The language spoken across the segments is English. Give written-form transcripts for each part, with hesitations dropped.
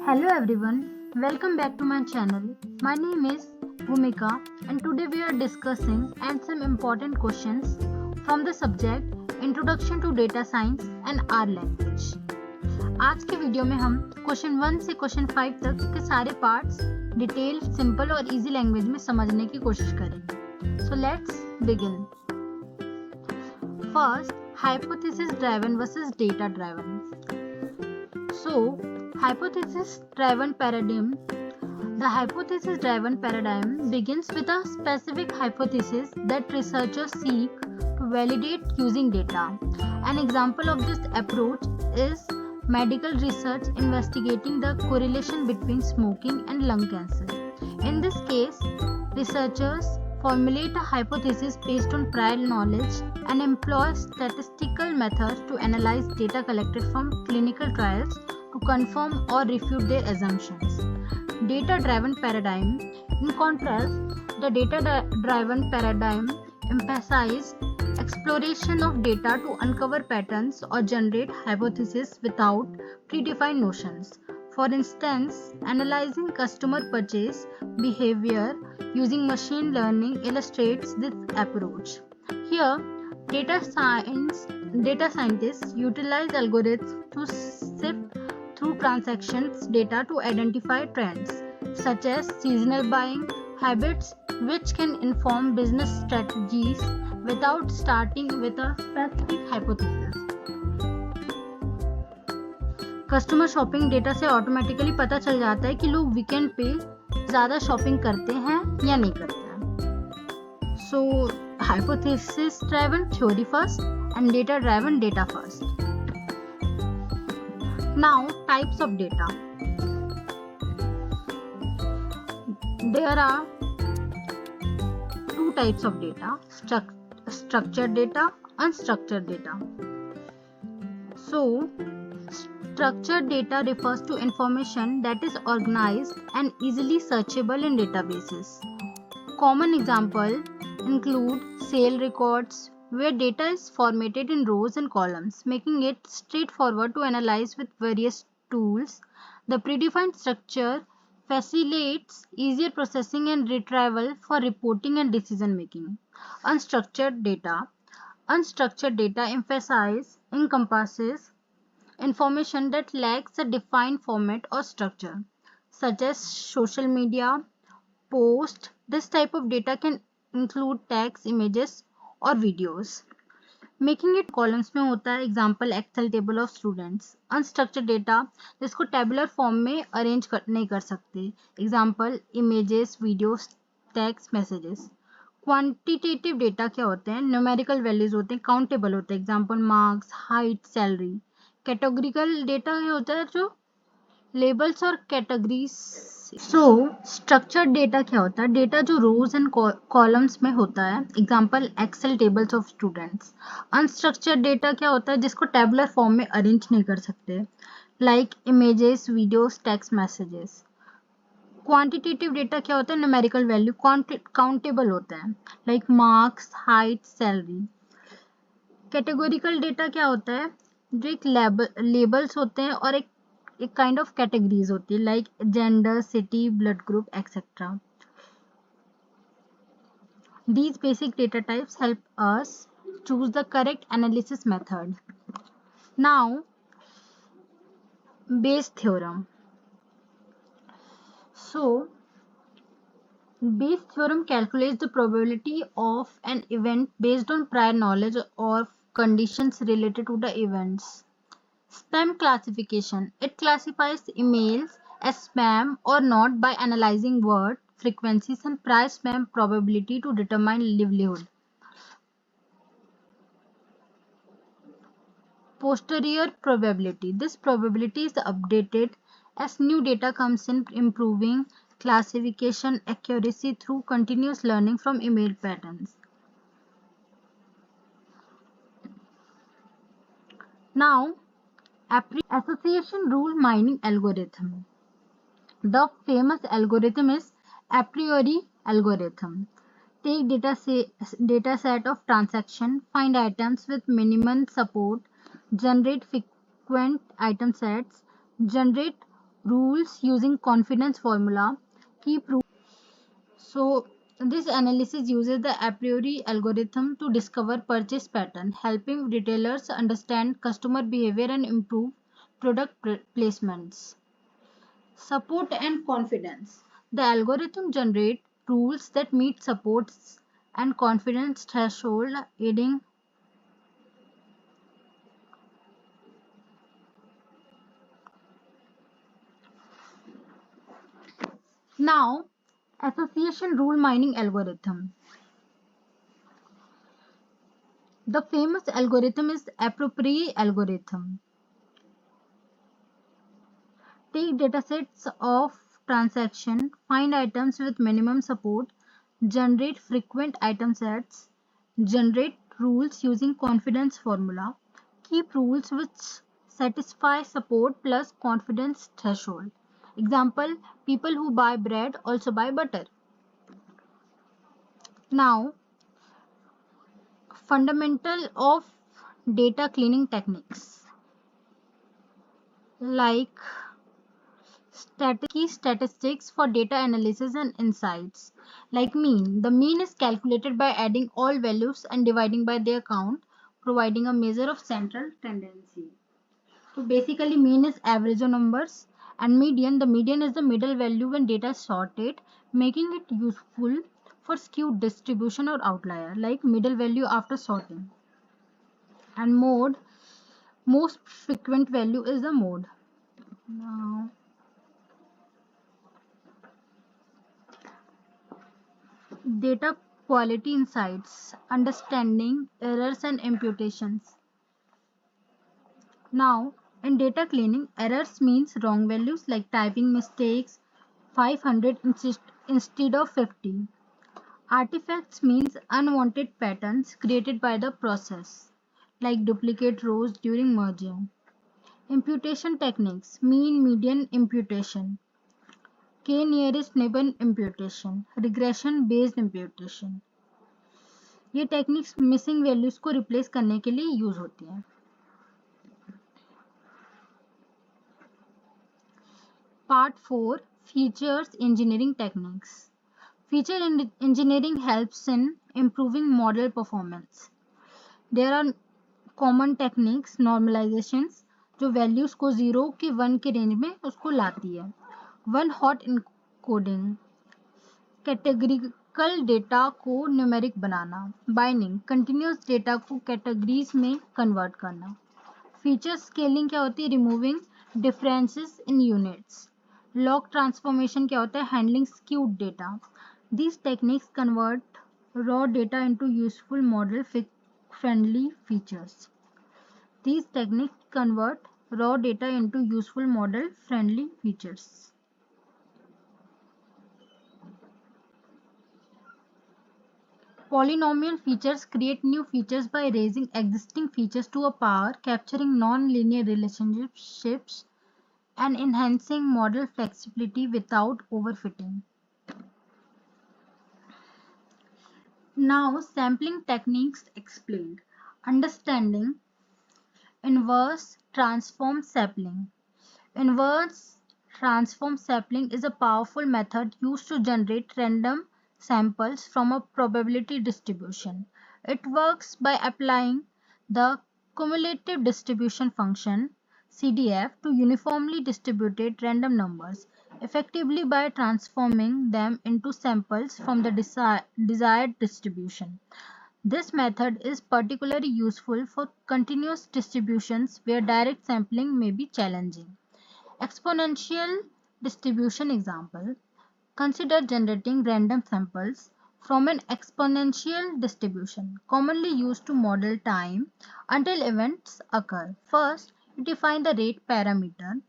Hello everyone, welcome back to my channel. My name is Bhumika and today we are discussing and some important questions from the subject Introduction to Data Science and R Language. आज के video में हम question 1 से question 5 तक के सारे parts detail, simple और easy language में समझने की कोशिश करेंगे. So let's begin. First, hypothesis driven versus data driven. So, hypothesis-driven paradigm. The hypothesis-driven paradigm begins with a specific hypothesis that researchers seek to validate using data. An example of this approach is medical research investigating the correlation between smoking and lung cancer. In this case, researchers formulate a hypothesis based on prior knowledge and employ statistical methods to analyze data collected from clinical trials to confirm or refute their assumptions. Data-driven paradigm. In contrast, the data-driven paradigm emphasizes exploration of data to uncover patterns or generate hypotheses without predefined notions. For instance, analyzing customer purchase behavior using machine learning illustrates this approach. Here, data scientists utilize algorithms to sift through transactions data to identify trends such as seasonal buying habits, which can inform business strategies without starting with a specific hypothesis. Customer shopping data से automatically पता चल जाता है कि लोग weekend पे ज़्यादा shopping करते हैं या नहीं करते हैं. So hypothesis driven theory first and data driven data first. Now, types of data. There are two types of data, structured data, unstructured data. So, structured data refers to information that is organized and easily searchable in databases. Common examples include sale records, where data is formatted in rows and columns, making it straightforward to analyze with various tools. The predefined structure facilitates easier processing and retrieval for reporting and decision making. Unstructured data. Unstructured data encompasses information that lacks a defined format or structure, such as social media posts. This type of data can include text, images और videos. Making it columns में होता है. Example Excel table of students. Unstructured data जिसको tabular form में arrange नहीं कर सकते. Example images, videos, text, messages. Quantitative data क्या होते हैं? न्यूमेरिकल वैल्यूज होते हैं, काउंटेबल होते हैं. Example marks, height, salary. Categorical data होता है जो लेबल्स और कैटेगरीज. सो स्ट्रक्चर्ड डेटा क्या होता है? डेटा जो रोज एंड कॉलम्स में होता है. Example Excel tables of students. Unstructured data क्या होता है? जिसको टेबुलर फॉर्म में अरेंज नहीं कर सकते, like images, videos, text messages. Quantitative data क्या होता है? न्यूमेरिकल वैल्यू काउंटेबल होता है, like marks, height, salary. Categorical data क्या होता है? जो एक लेबल्स होते हैं और एक काइंड ऑफ कैटेगरीज होती है, like gender, city, blood group, etcetera. These basic data types help us choose the correct analysis method. Now, Bayes theorem. So, Bayes theorem calculates the probability of an event based on prior knowledge of conditions related to the events. Spam classification. It classifies emails as spam or not by analyzing word frequencies and prior spam probability to determine livelihood. Posterior probability. This probability is updated as new data comes in, improving classification accuracy through continuous learning from email patterns. Now, association rule mining algorithm. The famous algorithm is a priori algorithm. Take data set of transaction, find items with minimum support, generate frequent item sets, generate rules using confidence formula, keep rules. So this analysis uses the a priori algorithm to discover purchase pattern, helping retailers understand customer behavior and improve product placements. Support and confidence. The algorithm generates rules that meet supports and confidence threshold, aiding. Now, association rule mining algorithm. The famous algorithm is appropriate algorithm. Take datasets of transaction, find items with minimum support, generate frequent item sets, generate rules using confidence formula, keep rules which satisfy support plus confidence threshold. Example, people who buy bread also buy butter. Now, fundamental of data cleaning techniques like key statistics for data analysis and insights. Like mean. The mean is calculated by adding all values and dividing by their count, providing a measure of central tendency. So basically mean is average of numbers, and median. The median is the middle value when data is sorted, making it useful for skewed distribution or outlier, like middle value after sorting. And mode. Most frequent value is the mode. Now, data quality insights, understanding errors and imputations. Now, in data cleaning, errors means wrong values like typing mistakes 500 instead of 50. Artifacts means unwanted patterns created by the process, like duplicate rows during merging. Imputation techniques, mean median imputation, k nearest neighbor imputation, regression based imputation. ये techniques missing values को replace करने के लिए use होती हैं. Part 4, Features Engineering Techniques. Feature engineering helps in improving model performance. There are common techniques, normalizations, जो values को 0 के 1 के रेंज में उसको लाती है. One hot encoding, categorical data को न्यूमेरिक बनाना. बाइंडिंग, कंटिन्यूस डेटा को कैटेगरीज में कन्वर्ट करना. फीचर स्केलिंग क्या होती है? Removing differences in units. Log transformation क्या होता है? Handling skewed data. These techniques convert raw data into useful model friendly features. These techniques convert raw data into useful model friendly features. Polynomial features create new features by raising existing features to a power, capturing non-linear relationships, and enhancing model flexibility without overfitting. Now, sampling techniques explained. Understanding inverse transform sampling. Inverse transform sampling is a powerful method used to generate random samples from a probability distribution. It works by applying the cumulative distribution function CDF to uniformly distributed random numbers, effectively by transforming them into samples from the desired distribution. This method is particularly useful for continuous distributions where direct sampling may be challenging. Exponential distribution example. Consider generating random samples from an exponential distribution, commonly used to model time until events occur. First, you define the rate parameter,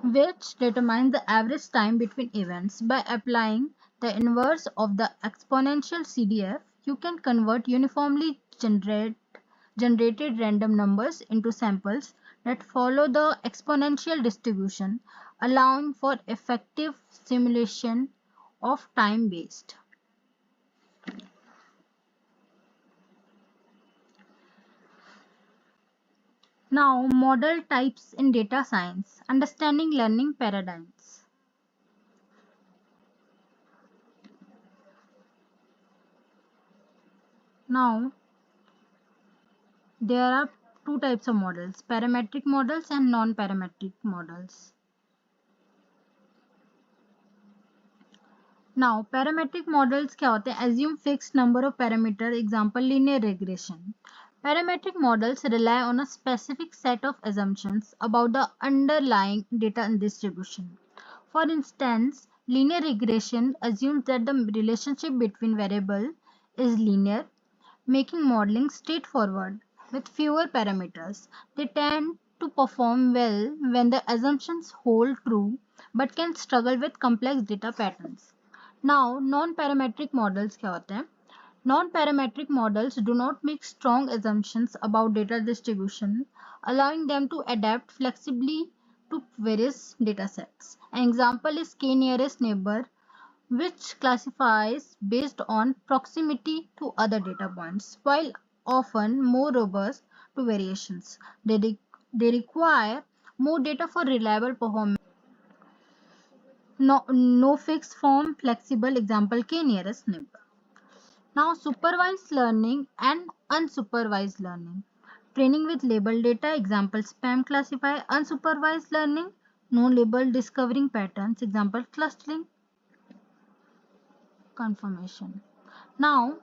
which determines the average time between events. By applying the inverse of the exponential CDF, you can convert uniformly generated random numbers into samples that follow the exponential distribution, allowing for effective simulation of time based. Now, model types in data science, understanding learning paradigms. Now, there are two types of models, parametric models and non-parametric models. Now, parametric models क्या होते हैं? Assume fixed number of parameter, example linear regression. Parametric models rely on a specific set of assumptions about the underlying data distribution. For instance, linear regression assumes that the relationship between variables is linear, making modeling straightforward with fewer parameters. They tend to perform well when the assumptions hold true but can struggle with complex data patterns. Now, non-parametric models क्या होते हैं? Non-parametric models do not make strong assumptions about data distribution, allowing them to adapt flexibly to various datasets. An example is k-nearest neighbor, which classifies based on proximity to other data points, while often more robust to variations. They require more data for reliable performance. No fixed form, flexible, example k-nearest neighbor. Now, supervised learning and unsupervised learning. Training with labeled data, example spam classifier. Unsupervised learning, no label discovering patterns, example clustering confirmation. Now,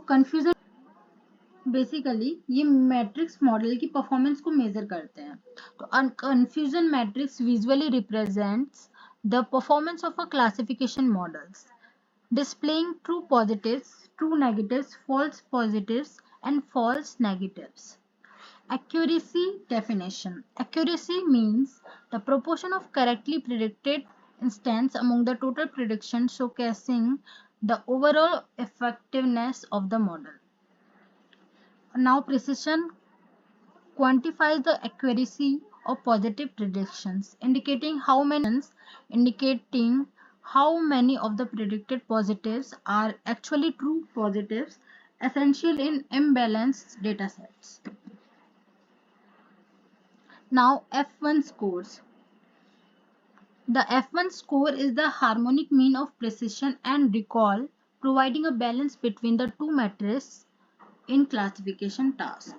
confusion. Basically ये matrix model की performance को major करते हैं. तो confusion matrix visually represents the performance of a classification models, displaying true positives, true negatives, false positives, and false negatives. Accuracy definition. Accuracy means the proportion of correctly predicted instance among the total prediction, showcasing the overall effectiveness of the model. Now, precision quantifies the accuracy of positive predictions, indicating how many of the predicted positives are actually true positives, essential in imbalanced datasets. Now, F1 scores. The F1 score is the harmonic mean of precision and recall, providing a balance between the two metrics in classification task.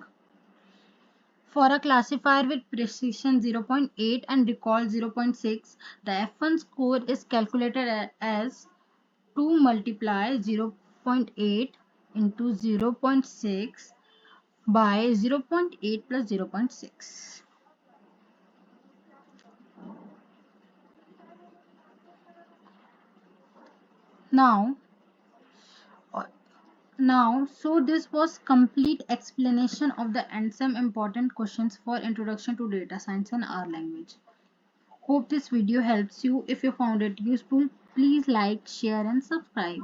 For a classifier with precision 0.8 and recall 0.6, the F1 score is calculated as 2 multiply 0.8 into 0.6 by 0.8 plus 0.6. So this was complete explanation of the endsem important questions for introduction to data science in R language. Hope this video helps you. If you found it useful, please like, share and subscribe.